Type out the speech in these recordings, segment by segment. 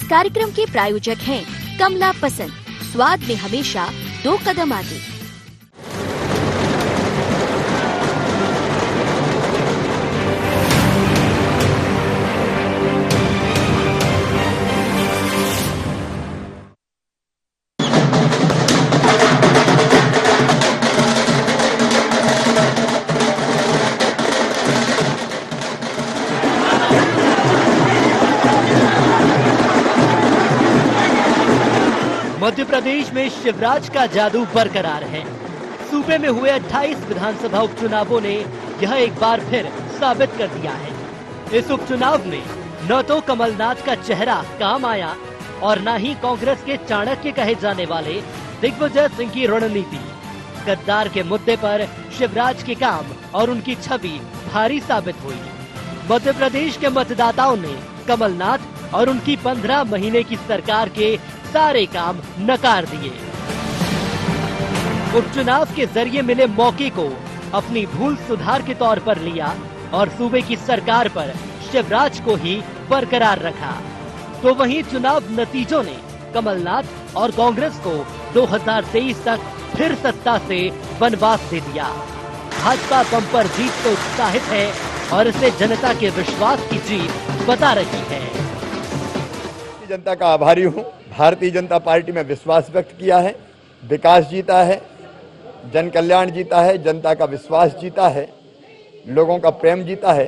कार्यक्रम के प्रायोजक हैं कमला पसंद, स्वाद में हमेशा 2 कदम आगे। मध्य प्रदेश में शिवराज का जादू बरकरार है। सूबे में हुए 28 विधानसभा उपचुनावों ने यह एक बार फिर साबित कर दिया है। इस उपचुनाव में न तो कमलनाथ का चेहरा काम आया और न ही कांग्रेस के चाणक्य कहे जाने वाले दिग्विजय सिंह की रणनीति। गद्दार के मुद्दे पर शिवराज के काम और उनकी छवि भारी साबित हुई। मध्य प्रदेश के मतदाताओं ने कमलनाथ और उनकी 15 महीने की सरकार के सारे काम नकार दिए। उपचुनाव के जरिए मिले मौके को अपनी भूल सुधार के तौर पर लिया और सूबे की सरकार पर शिवराज को ही बरकरार रखा। तो वहीं चुनाव नतीजों ने कमलनाथ और कांग्रेस को 2023 तक फिर सत्ता से वनवास दे दिया। भाजपा बम्पर जीत से उत्साहित है और इसे जनता के विश्वास की जीत बता रही है। जनता का आभारी हूँ। भारतीय जनता पार्टी में विश्वास व्यक्त किया है, विकास जीता है, जन कल्याण जीता है, जनता का विश्वास जीता है, लोगों का प्रेम जीता है,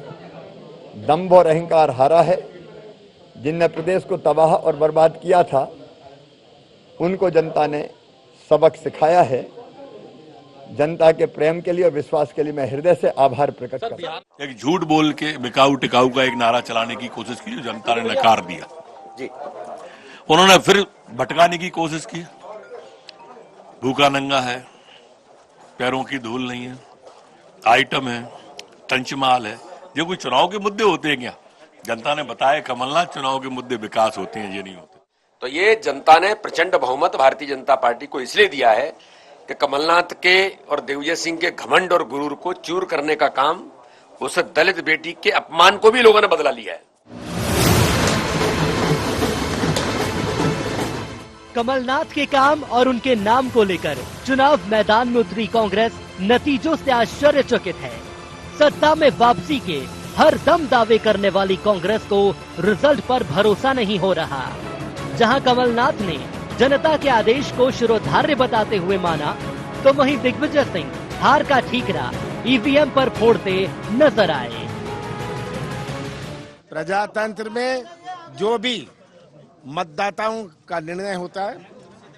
दंभ और अहंकार हारा है। जिनने प्रदेश को तबाह और बर्बाद किया था उनको जनता ने सबक सिखाया है। जनता के प्रेम के लिए और विश्वास के लिए मैं हृदय से आभार प्रकट करता हूं। एक झूठ बोल के बिकाऊ टिकाऊ का एक नारा चलाने की कोशिश की जो जनता ने नकार दिया जी। उन्होंने फिर भटकाने की कोशिश की। भूखा नंगा है, पैरों की धूल नहीं है, आइटम है, टंचमाल है। ये कोई चुनाव के मुद्दे होते हैं क्या? जनता ने बताया कमलनाथ चुनाव के मुद्दे विकास होते हैं, ये नहीं होते। तो ये जनता ने प्रचंड बहुमत भारतीय जनता पार्टी को इसलिए दिया है कि कमलनाथ के और दिग्विजय सिंह के घमंड और गुरूर को चूर करने का काम, उस दलित बेटी के अपमान को भी लोगों ने बदला लिया है। कमलनाथ के काम और उनके नाम को लेकर चुनाव मैदान में उतरी कांग्रेस नतीजों से आश्चर्यचकित है। सत्ता में वापसी के हर दम दावे करने वाली कांग्रेस को रिजल्ट पर भरोसा नहीं हो रहा। जहां कमलनाथ ने जनता के आदेश को शिरोधार्य बताते हुए माना, तो वहीं दिग्विजय सिंह हार का ठीकरा ईवीएम पर फोड़ते नजर आए। प्रजातंत्र में जो भी मतदाताओं का निर्णय होता है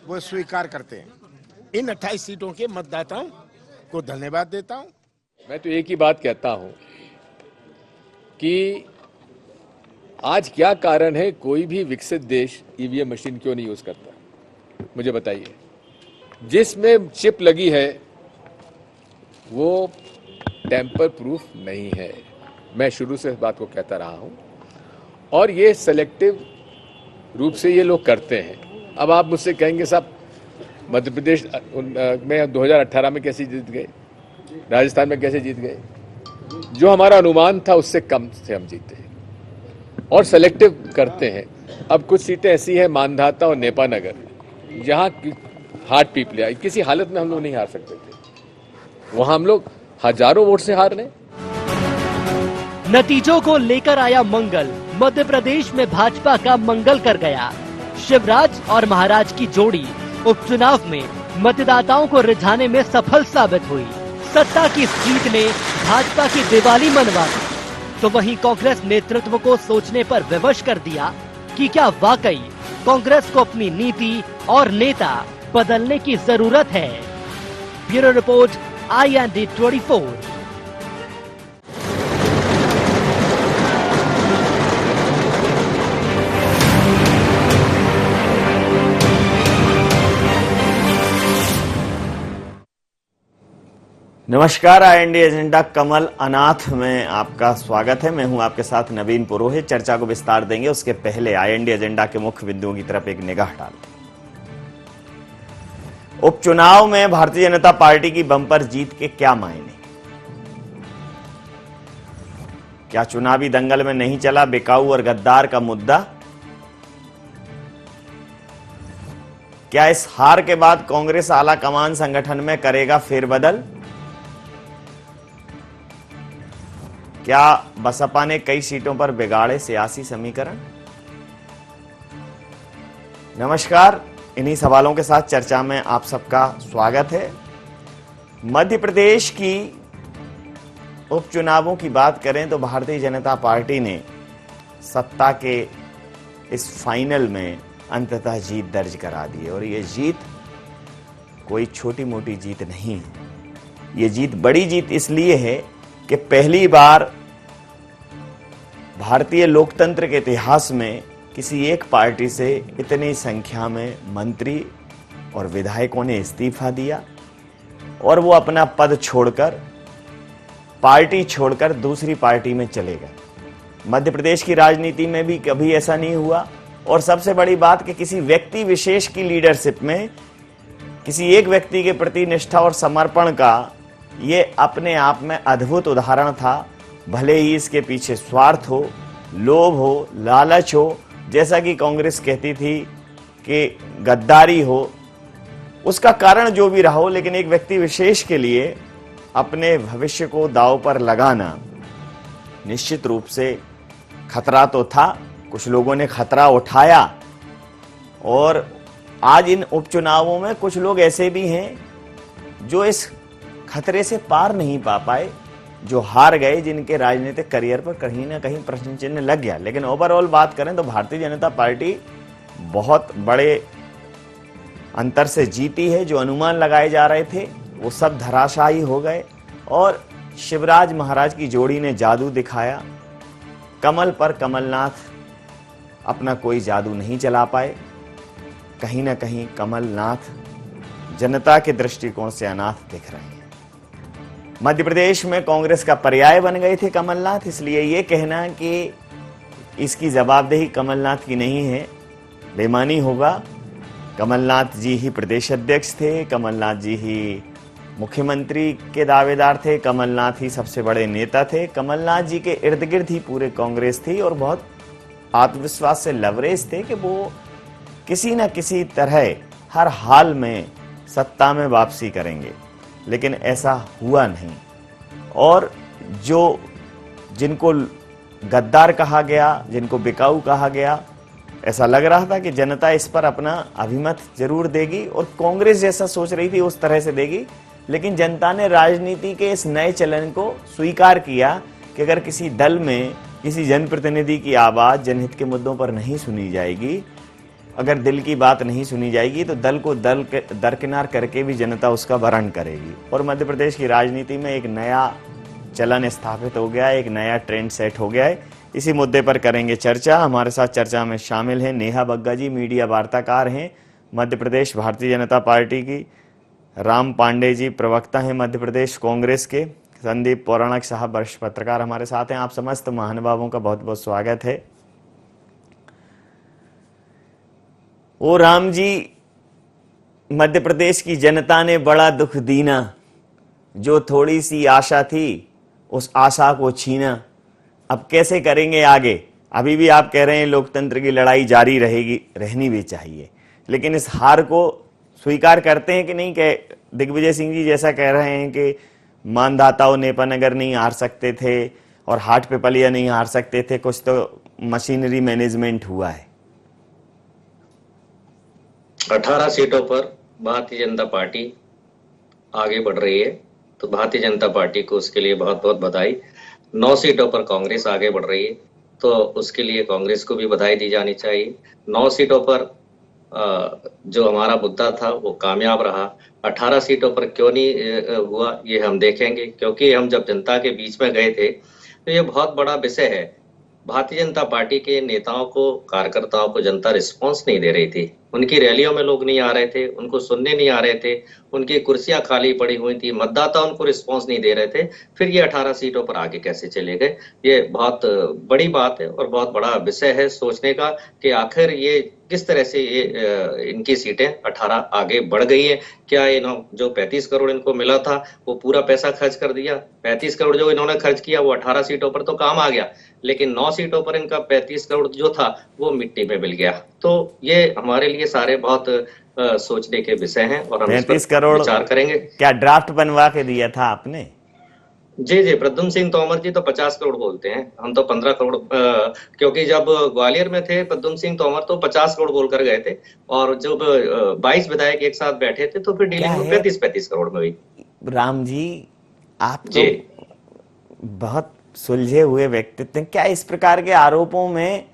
वो स्वीकार करते हैं। इन 28 सीटों के मतदाताओं को धन्यवाद देता हूं। मैं तो एक ही बात कहता हूं कि आज क्या कारण है कोई भी विकसित देश ईवीएम मशीन क्यों नहीं यूज करता? मुझे बताइए। जिसमें चिप लगी है वो टेम्पर प्रूफ नहीं है। मैं शुरू से इस बात को कहता रहा हूं और ये सेलेक्टिव रूप से ये लोग करते हैं। अब आप मुझसे कहेंगे साहब मध्य प्रदेश में 2018 में कैसे जीत गए, राजस्थान में कैसे जीत गए? जो हमारा अनुमान था उससे कम से हम जीते और सेलेक्टिव करते हैं। अब कुछ सीटें ऐसी हैं मानधाता और नेपानगर जहां हार्ट पीपले आई, किसी हालत में हम लोग नहीं हार सकते थे। वहां हम लोग हजारों वोट से हार रहे। नतीजों को लेकर आया मंगल मध्य प्रदेश में भाजपा का मंगल कर गया। शिवराज और महाराज की जोड़ी उपचुनाव में मतदाताओं को रिझाने में सफल साबित हुई। सत्ता की इस जीत ने भाजपा की दिवाली मनवा दी, तो वहीं कांग्रेस नेतृत्व को सोचने पर विवश कर दिया कि क्या वाकई कांग्रेस को अपनी नीति और नेता बदलने की जरूरत है। Bureau report IND 24। नमस्कार, IND एजेंडा कमल अनाथ में आपका स्वागत है। मैं हूं आपके साथ नवीन पुरोहित। चर्चा को विस्तार देंगे, उसके पहले IND एजेंडा के मुख्य बिंदुओं की तरफ एक निगाह डालते हैं। उपचुनाव में भारतीय जनता पार्टी की बम्पर जीत के क्या मायने? क्या चुनावी दंगल में नहीं चला बिकाऊ और गद्दार का मुद्दा? क्या इस हार के बाद कांग्रेस आला कमान संगठन में करेगा फेरबदल? क्या बसपा ने कई सीटों पर बिगाड़े सियासी समीकरण? नमस्कार, इन्हीं सवालों के साथ चर्चा में आप सबका स्वागत है। मध्य प्रदेश की उपचुनावों की बात करें तो भारतीय जनता पार्टी ने सत्ता के इस फाइनल में अंततः जीत दर्ज करा दी है और ये जीत कोई छोटी मोटी जीत नहीं है। ये जीत बड़ी जीत इसलिए है कि पहली बार भारतीय लोकतंत्र के इतिहास में किसी एक पार्टी से इतनी संख्या में मंत्री और विधायकों ने इस्तीफा दिया और वो अपना पद छोड़कर, पार्टी छोड़कर दूसरी पार्टी में चले गए। मध्य प्रदेश की राजनीति में भी कभी ऐसा नहीं हुआ और सबसे बड़ी बात कि किसी व्यक्ति विशेष की लीडरशिप में किसी एक व्यक्ति के प्रति निष्ठा और समर्पण का ये अपने आप में अद्भुत उदाहरण था। भले ही इसके पीछे स्वार्थ हो, लोभ हो, लालच हो, जैसा कि कांग्रेस कहती थी कि गद्दारी हो, उसका कारण जो भी रहा हो, लेकिन एक व्यक्ति विशेष के लिए अपने भविष्य को दांव पर लगाना निश्चित रूप से खतरा तो था। कुछ लोगों ने खतरा उठाया और आज इन उपचुनावों में कुछ लोग ऐसे भी हैं जो इस खतरे से पार नहीं पा पाए, जो हार गए, जिनके राजनीतिक करियर पर कहीं ना कहीं प्रश्न चिन्ह लग गया। लेकिन ओवरऑल बात करें तो भारतीय जनता पार्टी बहुत बड़े अंतर से जीती है। जो अनुमान लगाए जा रहे थे वो सब धराशायी हो गए और शिवराज महाराज की जोड़ी ने जादू दिखाया। कमल पर कमलनाथ अपना कोई जादू नहीं चला पाए। कहीं ना कहीं कमलनाथ जनता के दृष्टिकोण से अनाथ दिख रहे हैं। मध्य प्रदेश में कांग्रेस का पर्याय बन गए थे कमलनाथ, इसलिए ये कहना कि इसकी जवाबदेही कमलनाथ की नहीं है बेईमानी होगा। कमलनाथ जी ही प्रदेश अध्यक्ष थे, कमलनाथ जी ही मुख्यमंत्री के दावेदार थे, कमलनाथ ही सबसे बड़े नेता थे, कमलनाथ जी के इर्द गिर्द ही पूरे कांग्रेस थी और बहुत आत्मविश्वास से लवरेज थे कि वो किसी न किसी तरह हर हाल में सत्ता में वापसी करेंगे। लेकिन ऐसा हुआ नहीं और जिनको गद्दार कहा गया, जिनको बिकाऊ कहा गया, ऐसा लग रहा था कि जनता इस पर अपना अभिमत जरूर देगी और कांग्रेस जैसा सोच रही थी उस तरह से देगी। लेकिन जनता ने राजनीति के इस नए चलन को स्वीकार किया कि अगर किसी दल में किसी जनप्रतिनिधि की आवाज जनहित के मुद्दों पर नहीं सुनी जाएगी, अगर दिल की बात नहीं सुनी जाएगी, तो दल को दरकिनार करके भी जनता उसका वरण करेगी। और मध्य प्रदेश की राजनीति में एक नया चलन स्थापित हो गया है, एक नया ट्रेंड सेट हो गया है। इसी मुद्दे पर करेंगे चर्चा। हमारे साथ चर्चा में शामिल हैं नेहा बग्गा जी, मीडिया वार्ताकार हैं मध्य प्रदेश भारतीय जनता पार्टी की, राम पांडे जी प्रवक्ता हैं मध्य प्रदेश कांग्रेस के, संदीप पौराणिक साहब वरिष्ठ पत्रकार हमारे साथ हैं। आप समस्त महानुभावों का बहुत बहुत स्वागत है। ओ राम जी, मध्य प्रदेश की जनता ने बड़ा दुख दीना, जो थोड़ी सी आशा थी उस आशा को छीना। अब कैसे करेंगे आगे? अभी भी आप कह रहे हैं लोकतंत्र की लड़ाई जारी रहेगी, रहनी भी चाहिए, लेकिन इस हार को स्वीकार करते हैं कि नहीं? दिग्विजय सिंह जी जैसा कह रहे हैं कि मानदाताओं नेपानगर नहीं हार सकते थे और हाट पिपलिया नहीं हार सकते थे, कुछ तो मशीनरी मैनेजमेंट हुआ है। 18 सीटों पर भारतीय जनता पार्टी आगे बढ़ रही है, तो भारतीय जनता पार्टी को उसके लिए बहुत बहुत बधाई। 9 सीटों पर कांग्रेस आगे बढ़ रही है, तो उसके लिए कांग्रेस को भी बधाई दी जानी चाहिए। 9 सीटों पर जो हमारा मुद्दा था वो कामयाब रहा। 18 सीटों पर क्यों नहीं हुआ ये हम देखेंगे, क्योंकि हम जब जनता के बीच में गए थे तो ये बहुत बड़ा विषय है। भारतीय जनता पार्टी के नेताओं को, कार्यकर्ताओं को जनता रिस्पांस नहीं दे रही थी। उनकी रैलियों में लोग नहीं आ रहे थे, उनको सुनने नहीं आ रहे थे, उनकी कुर्सियां खाली पड़ी हुई थी, मतदाता उनको रिस्पांस नहीं दे रहे थे। फिर ये 18 सीटों पर आगे कैसे चले गए? ये बहुत बड़ी बात है और बहुत बड़ा विषय है सोचने का कि आखिर ये किस तरह से ये इनकी सीटें 18 आगे बढ़ गई है। क्या जो 35 करोड़ इनको मिला था वो पूरा पैसा खर्च कर दिया? 35 करोड़ जो इन्होंने खर्च किया वो 18 सीटों पर तो काम आ गया, लेकिन 9 सीटों पर इनका 35 करोड़ जो था वो मिट्टी में मिल गया। तो ये हमारे लिए सारे बहुत सोचने के विषय हैं और हम इस 35 पर करोड़ विचार करेंगे। क्या ड्राफ्ट बनवा के दिया था आपने? जी, प्रद्युम्न सिंह तोमर जी तो 50 करोड़ बोलते हैं, हम तो 15 करोड़, क्योंकि जब ग्वालियर में थे प्रद्युम्न सिंह तोमर तो 50 करोड़ बोलकर गए थे, और जब 22 विधायक एक साथ बैठे थे तो फिर डीलिंग में 35 करोड़ में हुई। राम जी, आप तो बहुत सुलझे हुए व्यक्तित्व हैं। क्या इस प्रकार के आरोपों में,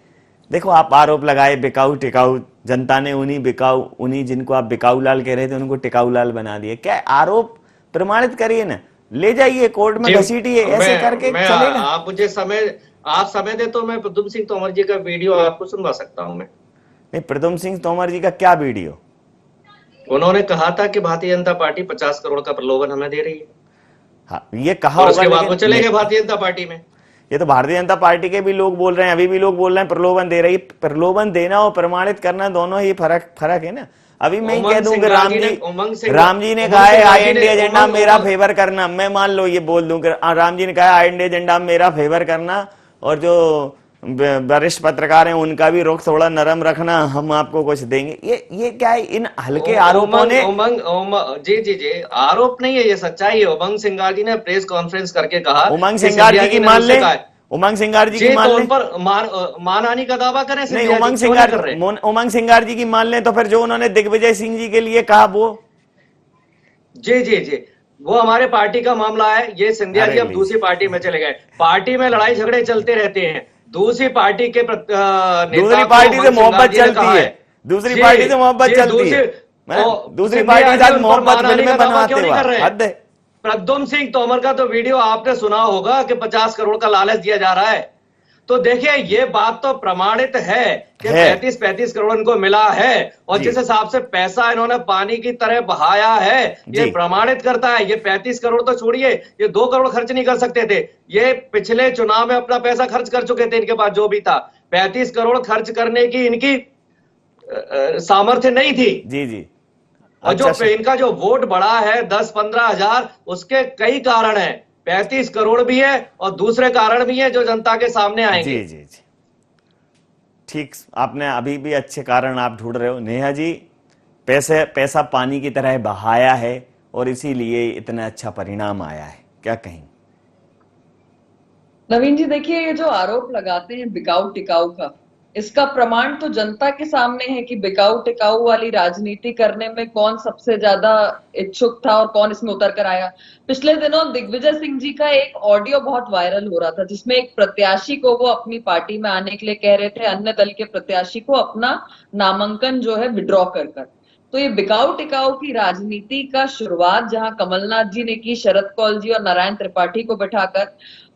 देखो आप आरोप लगाए बिकाऊ टिकाऊ, जनता ने उन्हीं जिनको आप बिकाऊ लाल कह रहे थे उनको टिकाऊ लाल बना दिए। क्या आरोप प्रमाणित करिए ना, ले जाइए कोर्ट में घसीटिए, ऐसे करके चलेगा? आप मुझे समय दे तो मैं प्रद्युम्न सिंह तोमर जी का वीडियो आपको सुनवा सकता हूं मैं। नहीं, प्रद्युम्न सिंह तोमर जी का क्या वीडियो? उन्होंने कहा था कि भारतीय जनता पार्टी 50 करोड़ का प्रलोभन हमें दे रही है। हाँ, ये कहा और होगा, उसके बाद वो चले गए भारतीय जनता पार्टी में। ये तो भारतीय जनता पार्टी के भी लोग बोल रहे हैं, अभी भी लोग बोल रहे हैं प्रलोभन दे रही। प्रलोभन देना और प्रमाणित करना दोनों ही फर्क है ना। अभी मैं कह दूं कि राम जी ने कहा है आई एजेंडा मेरा फेवर करना, मैं मान लो ये बोल दूं कि राम जी ने कहा आई एजेंडा मेरा फेवर करना, और जो वरिष्ठ पत्रकार हैं उनका भी रुख थोड़ा नरम रखना, हम आपको कुछ देंगे। ये क्या है? इन हल्के आरोपों ने जी आरोप नहीं है, ये सच्चाई है। उमंग सिंगार जी ने प्रेस कॉन्फ्रेंस करके कहा, उमंग सिंगार जी की मान ले, उमंग सिंगार जी की मान ले, मानहानि का दावा करें। नहीं, उमंग सिंगार जी की मान ले तो फिर जो उन्होंने दिग्विजय सिंह जी के लिए कहा वो जी वो हमारे पार्टी का मामला है। ये सिंधिया जी अब दूसरी पार्टी में चले गए। पार्टी में लड़ाई झगड़े चलते रहते हैं, दूसरी पार्टी के दूसरी पार्टी से मोहब्बत चलती है, दूसरी पार्टी से मोहब्बत चलती है, दूसरी पार्टी के साथ मोहब्बत फिल्में बनाते हुए हद है। प्रद्युम्न सिंह तोमर का तो वीडियो आपने सुना होगा कि 50 करोड़ का लालच दिया जा रहा है। तो देखिए, ये बात तो प्रमाणित है कि 35 करोड़ इनको मिला है, और जिस हिसाब से पैसा इन्होंने पानी की तरह बहाया है ये प्रमाणित करता है। ये 35 करोड़ तो छोड़िए, ये 2 करोड़ खर्च नहीं कर सकते थे। ये पिछले चुनाव में अपना पैसा खर्च कर चुके थे, इनके पास जो भी था। 35 करोड़ खर्च करने की इनकी सामर्थ्य नहीं थी। जी और जो इनका जो वोट बढ़ा है 10-15 हजार, उसके कई कारण हैं। 35 करोड़ भी है और दूसरे कारण भी है जो जनता के सामने आएंगे। जी ठीक, आपने अभी भी अच्छे कारण आप ढूंढ रहे हो। नेहा जी, पैसा पानी की तरह बहाया है और इसीलिए इतना अच्छा परिणाम आया है, क्या कहें? नवीन जी, देखिए, ये जो आरोप लगाते हैं बिकाऊ टिकाऊ का, इसका प्रमाण तो जनता के सामने है कि बिकाऊ टिकाऊ वाली राजनीति करने में कौन सबसे ज्यादा इच्छुक था और कौन इसमें उतर कर आया। पिछले दिनों दिग्विजय सिंह जी का एक ऑडियो बहुत वायरल हो रहा था, जिसमें एक प्रत्याशी को वो अपनी पार्टी में आने के लिए कह रहे थे, अन्य दल के प्रत्याशी को अपना नामांकन जो है विड्रॉ कर। तो ये बिकाऊ टिकाऊ की राजनीति का शुरुआत जहां कमलनाथ जी ने की, शरद कौल जी और नारायण त्रिपाठी को बैठाकर,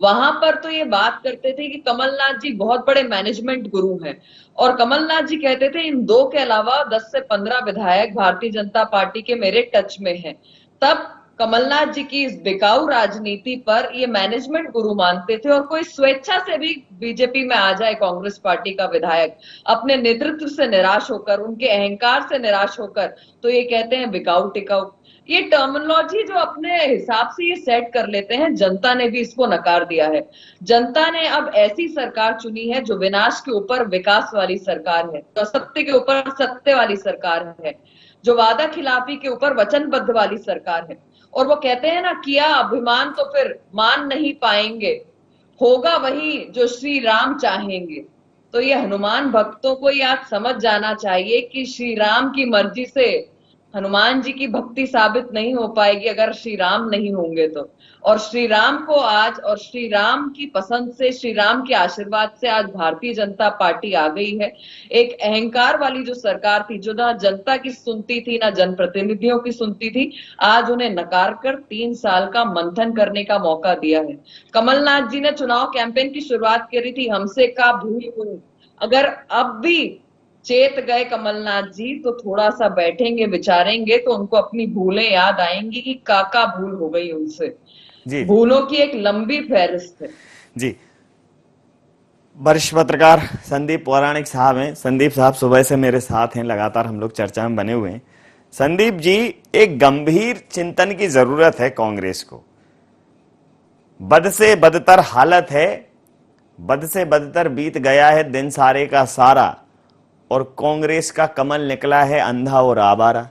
वहां पर तो ये बात करते थे कि कमलनाथ जी बहुत बड़े मैनेजमेंट गुरु हैं, और कमलनाथ जी कहते थे इन 2 के अलावा 10 से 15 विधायक भारतीय जनता पार्टी के मेरे टच में हैं। तब कमलनाथ जी की इस बिकाऊ राजनीति पर ये मैनेजमेंट गुरु मानते थे, और कोई स्वेच्छा से भी बीजेपी में आ जाए कांग्रेस पार्टी का विधायक, अपने नेतृत्व से निराश होकर, उनके अहंकार से निराश होकर, तो ये कहते हैं बिकाऊ टिकाऊ। ये टर्मिनोलॉजी जो अपने हिसाब से ये सेट कर लेते हैं, जनता ने भी इसको नकार दिया है। जनता ने अब ऐसी सरकार चुनी है जो विनाश के ऊपर विकास वाली सरकार है, जो असत्य के ऊपर सत्य वाली सरकार है, जो वादा खिलाफी के ऊपर वचनबद्ध वाली सरकार है। और वो कहते हैं ना, किया अभिमान तो फिर मान नहीं पाएंगे, होगा वही जो श्री राम चाहेंगे। तो ये हनुमान भक्तों को ये आज समझ जाना चाहिए कि श्री राम की मर्जी से हनुमान जी की भक्ति साबित नहीं हो पाएगी अगर श्री राम नहीं होंगे तो। और श्री राम को आज, और श्री राम की पसंद से, श्री राम के आशीर्वाद से आज भारतीय जनता पार्टी आ गई है। एक अहंकार वाली जो सरकार थी, जो ना जनता की सुनती थी ना जनप्रतिनिधियों की सुनती थी, आज उन्हें नकार कर 3 साल का मंथन करने का मौका दिया है। कमलनाथ जी ने चुनाव कैंपेन की शुरुआत करी थी, हमसे का भूल। अगर अब भी चेत गए कमलनाथ जी तो थोड़ा सा बैठेंगे, विचारेंगे, तो उनको अपनी भूलें याद आएंगी कि काका भूल हो गई उनसे। जी, भूलों की एक लंबी फहरिस्त है। जी, वरिष्ठ पत्रकार संदीप पौराणिक साहब हैं। संदीप साहब सुबह से मेरे साथ हैं, लगातार हम लोग चर्चा में बने हुए हैं। संदीप जी, एक गंभीर चिंतन की जरूरत है कांग्रेस को। बद से बदतर हालत है, बद से बदतर बीत गया है दिन सारे का सारा, और कांग्रेस का कमल निकला है अंधा और आवारा।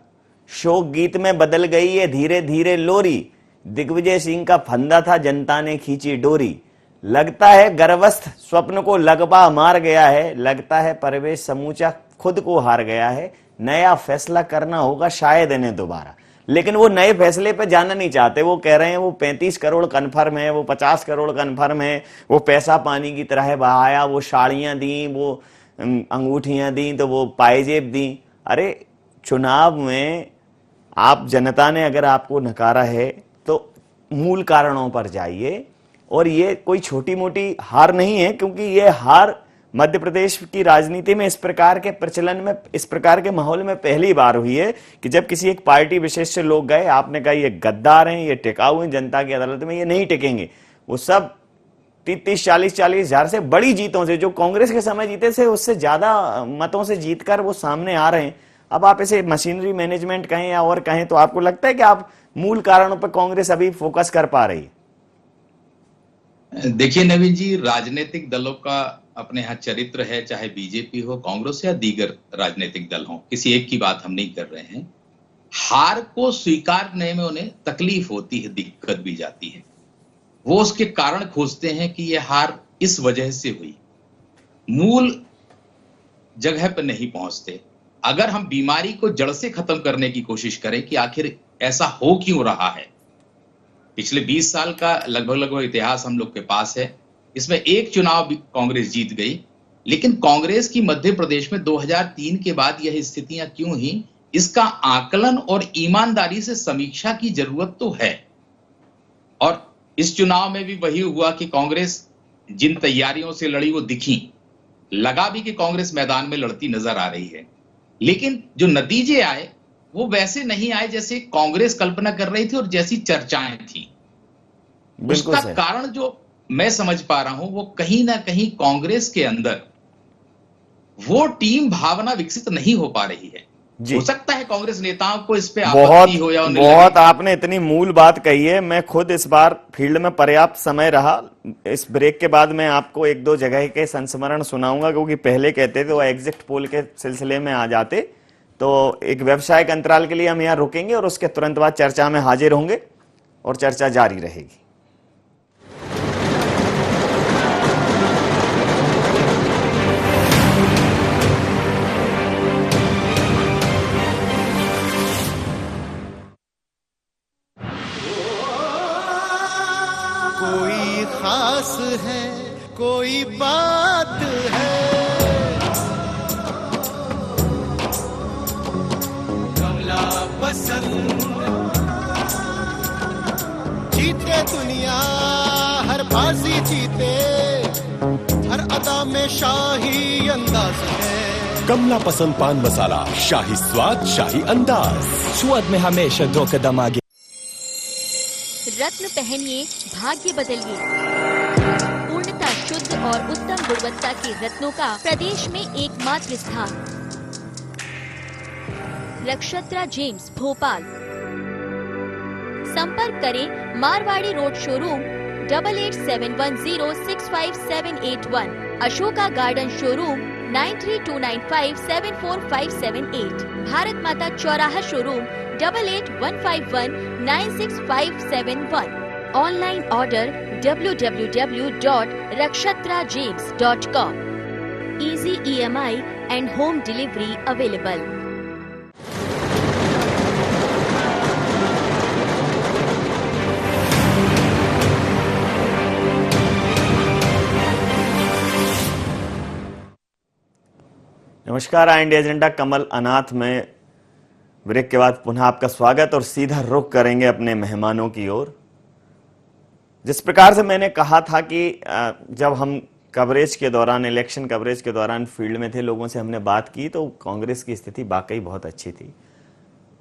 शोक गीत में बदल गई है धीरे धीरे लोरी। दिग्विजय सिंह का फंदा था, जनता ने खींची डोरी। लगता है गर्भस्थ स्वप्न को लगवा मार गया है। लगता है परवेश समूचा खुद को हार गया है। नया फैसला करना होगा शायद इन्हें दोबारा। लेकिन वो नए फैसले पे जाना नहीं चाहते। वो कह रहे हैं वो 35 करोड़ कन्फर्म है, वो 50 करोड़ कन्फर्म है, वो पैसा पानी की तरह बहाया, वो साड़ियां दी, वो अंगूठियां दी, तो वो पायजेब दी। अरे चुनाव में आप जनता ने अगर आपको नकारा है तो मूल कारणों पर जाइए। और ये कोई छोटी मोटी हार नहीं है, क्योंकि ये हार मध्य प्रदेश की राजनीति में इस प्रकार के प्रचलन में, इस प्रकार के माहौल में पहली बार हुई है कि जब किसी एक पार्टी विशेष से लोग गए, आपने कहा ये गद्दार हैं, ये टिकाऊ हैं, जनता की अदालत में ये नहीं टिकेंगे। वो सब 30-40 हजार से बड़ी जीतों से, जो कांग्रेस के समय जीते थे उससे ज्यादा मतों से जीतकर वो सामने आ रहे हैं। अब आप इसे मशीनरी मैनेजमेंट कहें या और कहें, तो आपको लगता है कि आप मूल कारणों पर कांग्रेस अभी फोकस कर पा रही है? देखिए नवीन जी, राजनीतिक दलों का अपने यहाँ चरित्र है, चाहे बीजेपी हो, कांग्रेस या दीगर राजनीतिक दल हो, किसी एक की बात हम नहीं कर रहे हैं। हार को स्वीकारने में उन्हें तकलीफ होती है, दिक्कत भी जाती है। वो उसके कारण खोजते हैं कि यह हार इस वजह से हुई, मूल जगह पर नहीं पहुंचते। अगर हम बीमारी को जड़ से खत्म करने की कोशिश करें कि आखिर ऐसा हो क्यों रहा है, पिछले 20 साल का लगभग इतिहास हम लोग के पास है। इसमें एक चुनाव भी कांग्रेस जीत गई, लेकिन कांग्रेस की मध्य प्रदेश में 2003 के बाद यह स्थितियां क्यों हुई, इसका आकलन और ईमानदारी से समीक्षा की जरूरत तो है। और इस चुनाव में भी वही हुआ कि कांग्रेस जिन तैयारियों से लड़ी वो दिखी, लगा भी कि कांग्रेस मैदान में लड़ती नजर आ रही है, लेकिन जो नतीजे आए वो वैसे नहीं आए जैसे कांग्रेस कल्पना कर रही थी और जैसी चर्चाएं थी। उसका कारण जो मैं समझ पा रहा हूं, वो कहीं ना कहीं कांग्रेस के अंदर वो टीम भावना विकसित नहीं हो पा रही है। हो सकता है कांग्रेस नेताओं को इस पे आपत्ति हो या बहुत आपने इतनी मूल बात कही है। मैं खुद इस बार फील्ड में पर्याप्त समय रहा। इस ब्रेक के बाद मैं आपको 1-2 जगह के संस्मरण सुनाऊंगा, क्योंकि पहले कहते थे वो एग्जिट पोल के सिलसिले में आ जाते। तो एक व्यावसायिक अंतराल के लिए हम यहाँ रुकेंगे और उसके तुरंत बाद चर्चा में हाजिर होंगे और चर्चा जारी रहेगी। कोई खास है, कोई बात है, कमला पसंद। जीते दुनिया हर बाजी जीते, हर अदा में शाही अंदाज है। कमला पसंद पान मसाला, शाही स्वाद, शाही अंदाज, स्वाद में हमेशा 2 कदम आगे। रत्न पहनिए, भाग्य बदलिए। पूर्णतः शुद्ध और उत्तम गुणवत्ता के रत्नों का प्रदेश में एकमात्र स्थान, नक्षत्रा जेम्स, भोपाल। संपर्क करें Marwari road showroom 8871065781, Ashoka garden showroom 9329574578, Bharat माता चौराहा showroom 8815196571, online order www.rakshatrajames.com, easy EMI and home delivery available. नमस्कार, आई इंडिया एजेंडा कमल अनाथ में ब्रेक के बाद पुनः आपका स्वागत और सीधा रुख करेंगे अपने मेहमानों की ओर। जिस प्रकार से मैंने कहा था कि जब हम कवरेज के दौरान, इलेक्शन कवरेज के दौरान फील्ड में थे, लोगों से हमने बात की तो कांग्रेस की स्थिति वाकई बहुत अच्छी थी।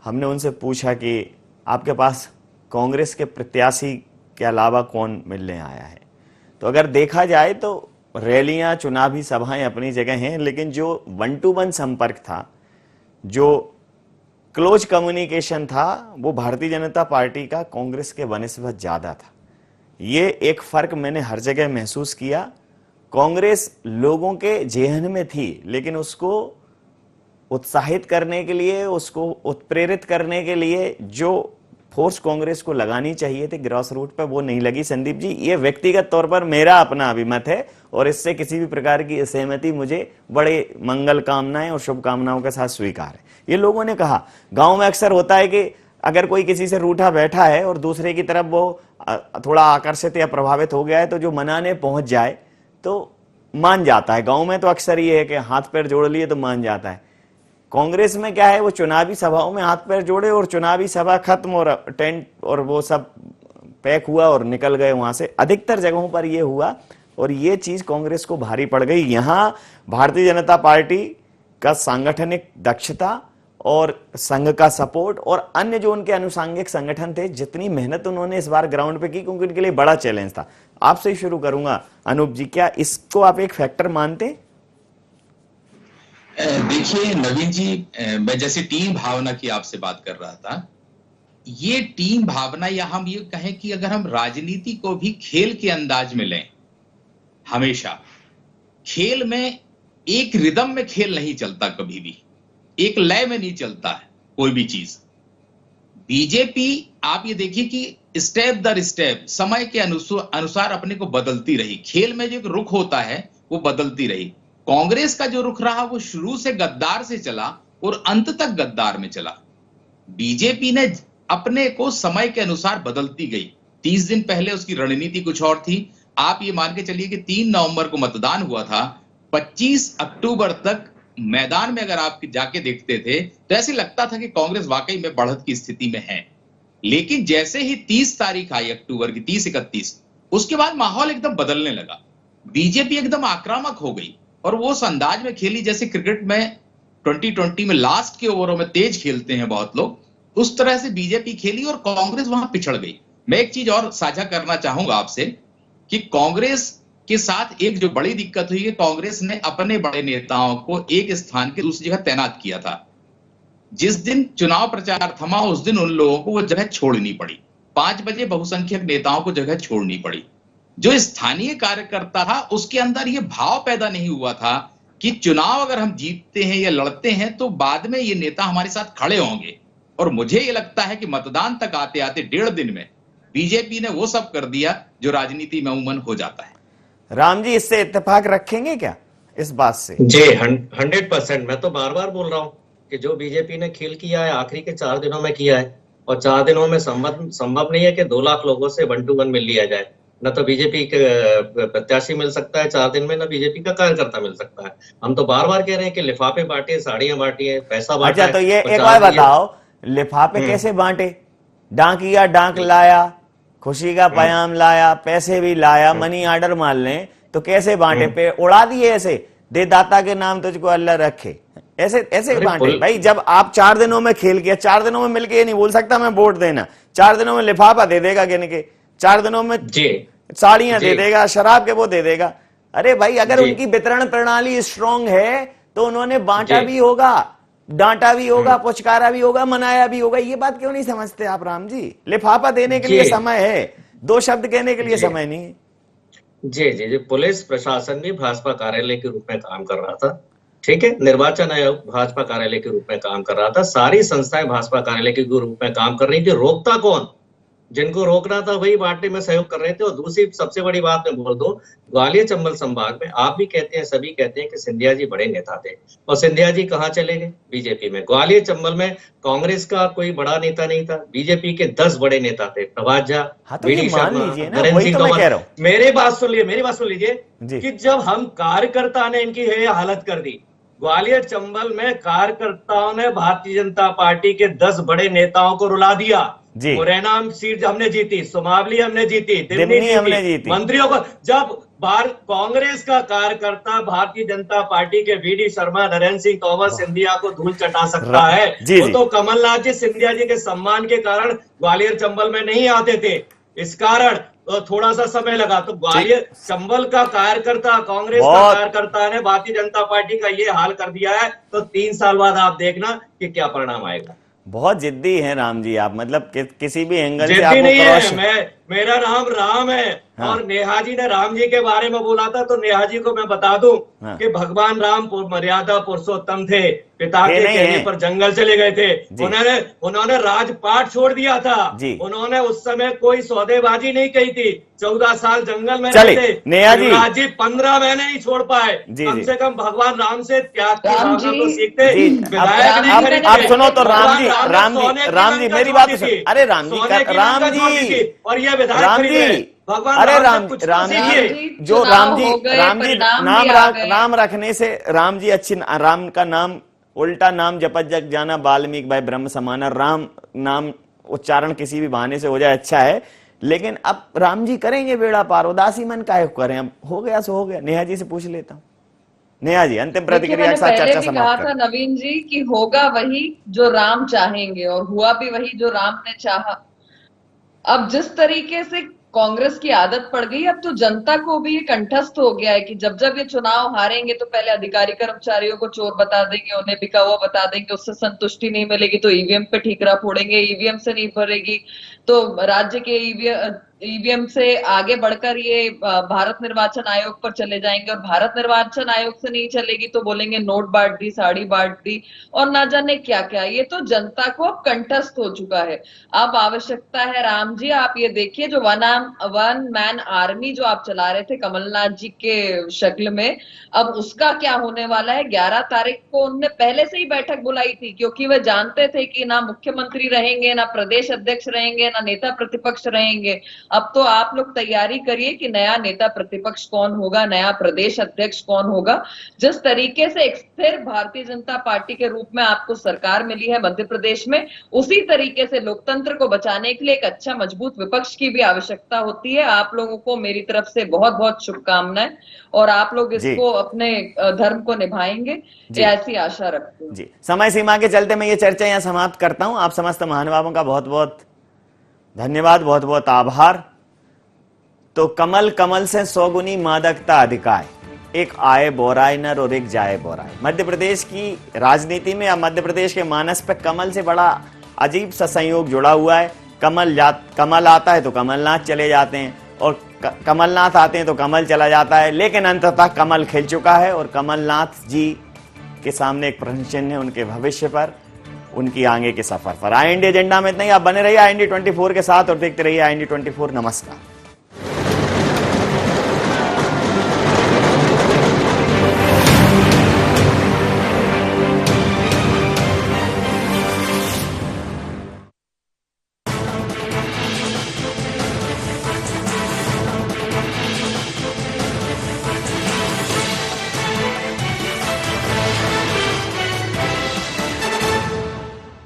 हमने उनसे पूछा कि आपके पास कांग्रेस के प्रत्याशी के अलावा कौन मिलने आया है। तो अगर देखा जाए तो रैलियां, चुनावी सभाएं अपनी जगह हैं, लेकिन जो 1-to-1 संपर्क था, जो क्लोज कम्युनिकेशन था, वो भारतीय जनता पार्टी का कांग्रेस के बनिस्बत ज्यादा था। ये एक फर्क मैंने हर जगह महसूस किया। कांग्रेस लोगों के जेहन में थी, लेकिन उसको उत्साहित करने के लिए, उसको उत्प्रेरित करने के लिए जो फोर्स कांग्रेस को लगानी चाहिए थी ग्रास रूट पर, वो नहीं लगी। संदीप जी, ये व्यक्तिगत तौर पर मेरा अपना अभिमत है और इससे किसी भी प्रकार की असहमति मुझे बड़े मंगल कामनाएं और शुभकामनाओं के साथ स्वीकार है। ये लोगों ने कहा, गांव में अक्सर होता है कि अगर कोई किसी से रूठा बैठा है और दूसरे की तरफ वो थोड़ा आकर्षित या प्रभावित हो गया है तो जो मनाने पहुंच जाए तो मान जाता है। गांव में तो अक्सर ये है कि हाथ पैर जोड़ लिए तो मान जाता है। कांग्रेस में क्या है, वो चुनावी सभाओं में हाथ पैर जोड़े और चुनावी सभा खत्म और टेंट और वो सब पैक हुआ और निकल गए वहां से। अधिकतर जगहों पर ये हुआ और ये चीज कांग्रेस को भारी पड़ गई। यहां भारतीय जनता पार्टी का सांगठनिक दक्षता और संघ का सपोर्ट और अन्य जो उनके अनुषंगिक संगठन थे, जितनी मेहनत उन्होंने इस बार ग्राउंड पे की, क्योंकि उनके लिए बड़ा चैलेंज था। आपसे ही शुरू करूंगा अनूप जी, क्या इसको आप एक फैक्टर मानते? देखिए नवीन जी, मैं जैसे टीम भावना की आपसे बात कर रहा था, ये टीम भावना, या हम ये कहें कि अगर हम राजनीति को भी खेल के अंदाज में लें, हमेशा खेल में एक रिदम में खेल नहीं चलता, कभी भी एक लय में नहीं चलता है कोई भी चीज। बीजेपी आप ये देखिए कि स्टेप दर स्टेप समय के अनुसार अपने को बदलती रही। खेल में जो एक रुख होता है वो बदलती रही। कांग्रेस का जो रुख रहा वो शुरू से गद्दार से चला और अंत तक गद्दार में चला। बीजेपी ने अपने को समय के अनुसार बदलती गई। 30 दिन पहले उसकी रणनीति कुछ और थी। आप ये मान के चलिए कि 3 नवंबर को मतदान हुआ था, 25 अक्टूबर तक मैदान में अगर आप जाके देखते थे तो ऐसे लगता था कि कांग्रेस वाकई में बढ़त की स्थिति में है। लेकिन जैसे ही 30 तारीख आई अक्टूबर की, 30-31, उसके बाद माहौल एकदम बदलने लगा। बीजेपी एकदम आक्रामक हो गई और वो उस अंदाज में खेली जैसे क्रिकेट में 2020 में लास्ट के ओवरों में तेज खेलते हैं बहुत लोग, उस तरह से बीजेपी खेली और कांग्रेस वहां पिछड़ गई। मैं एक चीज और साझा करना चाहूंगा आपसे कि कांग्रेस के साथ एक जो बड़ी दिक्कत हुई है, कांग्रेस ने अपने बड़े नेताओं को एक स्थान के दूसरी जगह तैनात किया था। जिस दिन चुनाव प्रचार थमा उस दिन उन लोगों को वो जगह छोड़नी पड़ी। 5 बजे बहुसंख्यक नेताओं को जगह छोड़नी पड़ी। जो स्थानीय कार्यकर्ता था उसके अंदर ये भाव पैदा नहीं हुआ था कि चुनाव अगर हम जीतते हैं या लड़ते हैं तो बाद में ये नेता हमारे साथ खड़े होंगे। और मुझे ये लगता है कि मतदान तक आते आते 1.5 दिन में बीजेपी ने वो सब कर दिया जो राजनीति में अमूमन हो जाता है। राम जी, इससे इत्तेफाक रखेंगे क्या इस बात से? जी 100%। मैं तो बार बार बोल रहा हूँ कि जो बीजेपी ने खेल किया है आखिरी के 4 दिनों में किया है, और 4 दिनों में संभव नहीं है कि 2 लाख लोगों से 1 to 1 मिल लिया जाए। न तो बीजेपी के प्रत्याशी मिल सकता है 4 दिन में, न बीजेपी का कार्यकर्ता मिल सकता है। हम तो बार बार कह रहे हैं कि लिफाफे बांटे, साड़ियां बांटी है, पैसा बांटा। अच्छा, तो ये एक बार बताओ, लिफाफे कैसे बांटे? डाकिया डाक लाया, खुशी का पयाम लाया, पैसे भी लाया, मनी ऑर्डर मान लें तो कैसे बांटे? पे उड़ा दिए ऐसे, दे दाता के नाम तुझको अल्लाह रखे, ऐसे बांटे? भाई जब आप 4 दिनों में खेल किया, 4 दिनों में मिलके ये नहीं बोल सकता मैं वोट देना। 4 दिनों में लिफाफा दे देगा गिन के, 4 दिनों में साड़ियां दे देगा, शराब के वो दे देगा। अरे भाई, अगर उनकी वितरण प्रणाली स्ट्रांग है तो उन्होंने बांटा भी होगा, डांटा भी होगा, पुचकारा भी होगा, मनाया भी होगा। ये बात क्यों नहीं समझते आप राम जी? लिफाफा देने के लिए समय है, 2 शब्द कहने के लिए समय नहीं है। जी, पुलिस प्रशासन भी भाजपा कार्यालय के रूप में काम कर रहा था, ठीक है। निर्वाचन आयोग भाजपा कार्यालय के रूप में काम कर रहा था। सारी संस्थाएं भाजपा कार्यालय के रूप में काम कर रही थी। रोकता कौन? जिनको रोकना था वही बांटने में सहयोग कर रहे थे। और दूसरी सबसे बड़ी बात मैं बोल दूं, ग्वालियर चंबल संभाग में आप भी कहते हैं, सभी कहते हैं कि सिंधिया जी बड़े नेता थे, और सिंधिया जी कहाँ चले गए? बीजेपी में। ग्वालियर चंबल में कांग्रेस का कोई बड़ा नेता नहीं था, बीजेपी के 10 बड़े नेता थे। प्रभात झा, वीडी शर्मा, नरेंद्र सिंह तोमर। मेरी बात सुन लीजिए कि जब हम कार्यकर्ता ने इनकी ये हालत कर दी, ग्वालियर चंबल में कार्यकर्ताओं ने भारतीय जनता पार्टी के 10 बड़े नेताओं को रुला दिया। मुरैना सीट हमने जीती, सुमावली हमने जीती, दिल्ली हमने जीती, मंत्रियों को। जब कांग्रेस का कार्यकर्ता भारतीय जनता पार्टी के वीडी शर्मा, नरेंद्र सिंह तोमर, सिंधिया को धूल चटा सकता है, वो तो कमलनाथ जी सिंधिया जी के सम्मान के कारण ग्वालियर चंबल में नहीं आते थे। इस कारण तो थोड़ा सा समय लगा। तो ग्वालियर चंबल का कार्यकर्ता, कांग्रेस का कार्यकर्ता ने भारतीय जनता पार्टी का ये हाल कर दिया है, तो 3 साल बाद आप देखना कि क्या परिणाम आएगा। बहुत जिद्दी हैं राम जी आप, मतलब किसी भी एंगल से आपको नहीं है। मेरा नाम राम है, हाँ। और नेहा जी ने राम जी के बारे में बोला था, तो नेहा जी को मैं बता दूं हाँ। कि भगवान राम मर्यादा पुरुषोत्तम थे, पिता ये के नहीं कहने है। पर जंगल चले गए थे। उन्होंने राजपाट छोड़ दिया था। उन्होंने उस समय कोई सौदेबाजी नहीं कही थी। 14 साल जंगल में रहे थे। नेहा जी, युवराज जी 15 महीने नहीं छोड़ पाए। कम से कम भगवान राम से त्याग की भावना तो सीखते। विधायक नहीं खरीदते। आप सुनो तो राम जी मेरी बात सुनो। अरे राम जी, और ये विधायक राम खरीद रहे। जी, भगवान अरे राम जी नाम रखने से राम जी अच्छी, राम का नाम उल्टा नाम जपत जग जाना वाल्मीकि भाई ब्रह्म समाना, राम नाम उच्चारण किसी भी बहाने से हो जाए अच्छा है, लेकिन अब राम जी करेंगे बेड़ा पार, उदासी मन काहे करें, अब हो गया सो हो गया। नेहा जी से पूछ लेता हूं। नेहा जी अंतिम प्रतिक्रिया के साथ चर्चा समाप्त कहा था नवीन जी कि होगा वही जो राम चाहेंगे, और हुआ भी वही जो राम ने चाहा। अब जिस तरीके से कांग्रेस की आदत पड़ गई, अब तो जनता को भी ये कंठस्थ हो गया है कि जब जब ये चुनाव हारेंगे तो पहले अधिकारी कर्मचारियों को चोर बता देंगे, उन्हें बिका हुआ बता देंगे, उससे संतुष्टि नहीं मिलेगी तो ईवीएम पे ठीकरा फोड़ेंगे, ईवीएम से नहीं भरेगी तो राज्य के ईवीएम से आगे बढ़कर ये भारत निर्वाचन आयोग पर चले जाएंगे, और भारत निर्वाचन आयोग से नहीं चलेगी तो बोलेंगे नोट बांट दी, साड़ी बांट दी, और ना जाने क्या क्या। ये तो जनता को अब कंठस्थ हो चुका है। अब आवश्यकता है राम जी, आप ये देखिए जो वन मैन आर्मी जो आप चला रहे थे कमलनाथ जी के शक्ल में, अब उसका क्या होने वाला है। 11 तारीख को उनने पहले से ही बैठक बुलाई थी, क्योंकि वे जानते थे कि ना मुख्यमंत्री रहेंगे, ना प्रदेश अध्यक्ष रहेंगे, ना नेता प्रतिपक्ष रहेंगे। अब तो आप लोग तैयारी करिए कि नया नेता प्रतिपक्ष कौन होगा, नया प्रदेश अध्यक्ष कौन होगा। जिस तरीके से एक स्थिर भारतीय जनता पार्टी के रूप में आपको सरकार मिली है मध्य प्रदेश में, उसी तरीके से लोकतंत्र को बचाने के लिए एक अच्छा मजबूत विपक्ष की भी आवश्यकता होती है। आप लोगों को मेरी तरफ से बहुत बहुत शुभकामनाएं, और आप लोग इसको अपने धर्म को निभाएंगे, ऐसी आशा रखते हैं। जी, समय सीमा के चलते मैं ये चर्चा यहाँ समाप्त करता हूं। आप समस्त महानुभावों का बहुत बहुत धन्यवाद, बहुत बहुत आभार। तो कमल से 100 गुनी मादकता अधिकाय, एक आए बोराय नर और एक जाए बोराय। मध्य प्रदेश की राजनीति में, अब मध्य प्रदेश के मानस पे कमल से बड़ा अजीब सा संयोग जुड़ा हुआ है। कमल आता है तो कमलनाथ चले जाते हैं, और कमलनाथ आते हैं तो कमल चला जाता है, लेकिन अंततः कमल खिल चुका है, और कमलनाथ जी के सामने एक प्रश्न चिन्ह है उनके भविष्य पर, उनकी आगे के सफर पर। IND एजेंडा में इतना ही। आप बने रहिए IND 24 के साथ और देखते रहिए IND 24। नमस्कार।